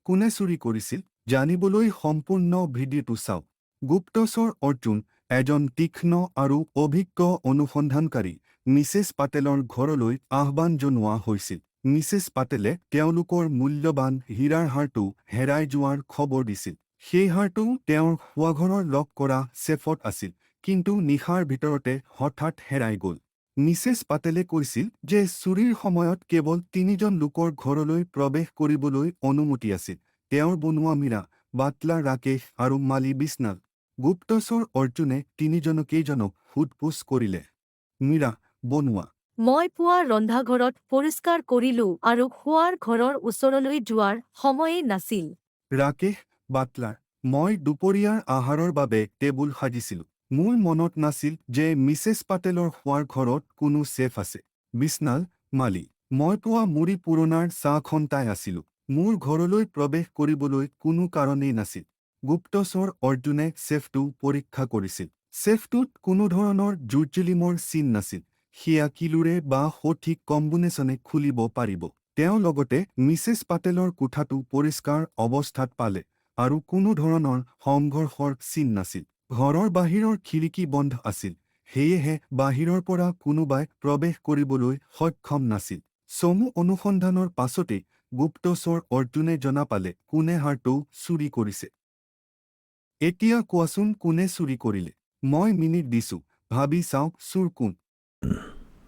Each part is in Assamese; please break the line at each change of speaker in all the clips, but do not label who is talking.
কোনে চুৰি কৰিছিল জানিবলৈ সম্পূৰ্ণ ভিডিঅ'টো চাওক গুপ্তচৰ অৰ্জুন এজন তীক্ষ্ণ আৰু অভিজ্ঞ অনুসন্ধানকাৰী মিছেছ পাটেলৰ ঘৰলৈ আহ্বান জনোৱা হৈছিল মিছেছ পাটেলে তেওঁলোকৰ মূল্যৱান হীৰাৰ হাৰটো হেৰাই যোৱাৰ খবৰ দিছিল সেই হাৰটো তেওঁৰ শোৱাঘৰৰ লক কৰা ছেফত আছিল কিন্তু নিশাৰ ভিতৰতে হঠাৎ হেৰাই গ'ল মিছেছ পাটেলে কৈছিল যে চুৰিৰ সময়ত কেৱল তিনিজন লোকৰ ঘৰলৈ প্ৰৱেশ কৰিবলৈ অনুমতি আছিল তেওঁৰ বনোৱা মীৰা বাটলাৰ ৰাকেশ আৰু মালি বিছনাল গুপ্তচৰ অৰ্জুনে তিনিজনকেইজনক সোধপোছ কৰিলে মীৰা বনোৱা
মই পুৱা ৰন্ধাঘৰত পৰিষ্কাৰ কৰিলো আৰু খোৱাৰ ঘৰৰ ওচৰলৈ যোৱাৰ সময়েই নাছিল
ৰাকেশ বাটলাৰ মই দুপৰীয়াৰ আহাৰৰ বাবে টেবুল সাজিছিলোঁ মোৰ মনত নাছিল যে মিছেছ পাটেলৰ খোৱাৰ ঘৰত কোনো ছেফ আছে বিছনাল মালি মই পোৱা মুড়ি পুৰণাৰ চাহখন তাই আছিলোঁ মোৰ ঘৰলৈ প্ৰৱেশ কৰিবলৈ কোনো কাৰণেই নাছিল গুপ্তচৰ অৰ্জুনে ছেফটো পৰীক্ষা কৰিছিল ছেফটোত কোনো ধৰণৰ জুৰ্জুলিমৰ চিন নাছিল সেয়া কিলোৰে বা সঠিক কম্বিনেশ্যনে খুলিব পাৰিব তেওঁ লগতে মিছেছ পাটেলৰ কোঠাটো পৰিষ্কাৰ অৱস্থাত পালে আৰু কোনো ধৰণৰ সংঘৰ্ষৰ চিন নাছিল ঘৰৰ বাহিৰৰ খিৰিকী বন্ধ আছিল সেয়েহে বাহিৰৰ পৰা কোনোবাই প্ৰৱেশ কৰিবলৈ সক্ষম নাছিল চমু অনুসন্ধানৰ পাছতে গুপ্তচৰ অৰ্জুনে জনা পালে কোনে হাৰটো চুৰি কৰিছে এতিয়া কোৱাচোন কোনে চুৰি কৰিলে মই মিনিট দিছো ভাবি চাওক চুৰ কোন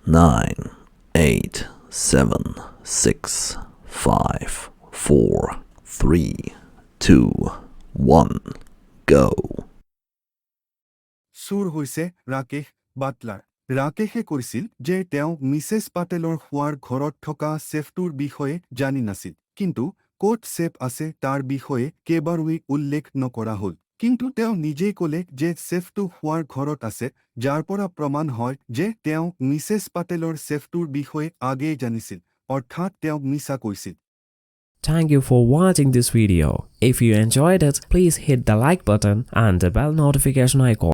9, 8, 7, 6, 5, 4, 3, 2, 1, go.
চুৰ হৈছে ৰাকেশ বাটলাৰ ৰাকেশে কৈছিল যে তেওঁ মিছেছ পাটেলৰ শোৱাৰ ঘৰত থকা ছেফটোৰ বিষয়ে জানি নাছিল কিন্তু ক'ত ছেফ আছে তাৰ বিষয়ে কেইবাৰোই উল্লেখ নকৰা হ'ল কিন্তু তেওঁ নিজেই ক'লে যে ছেফটো শোৱাৰ ঘৰত আছে যাৰ পৰা প্ৰমাণ হয় যে তেওঁ মিছেছ পাটেলৰ ছেফটোৰ বিষয়ে আগেয়ে জানিছিল অৰ্থাৎ তেওঁ মিছা কৈছিল
Thank you for watching this video. If you enjoyed it, please hit the like button and the bell notification icon.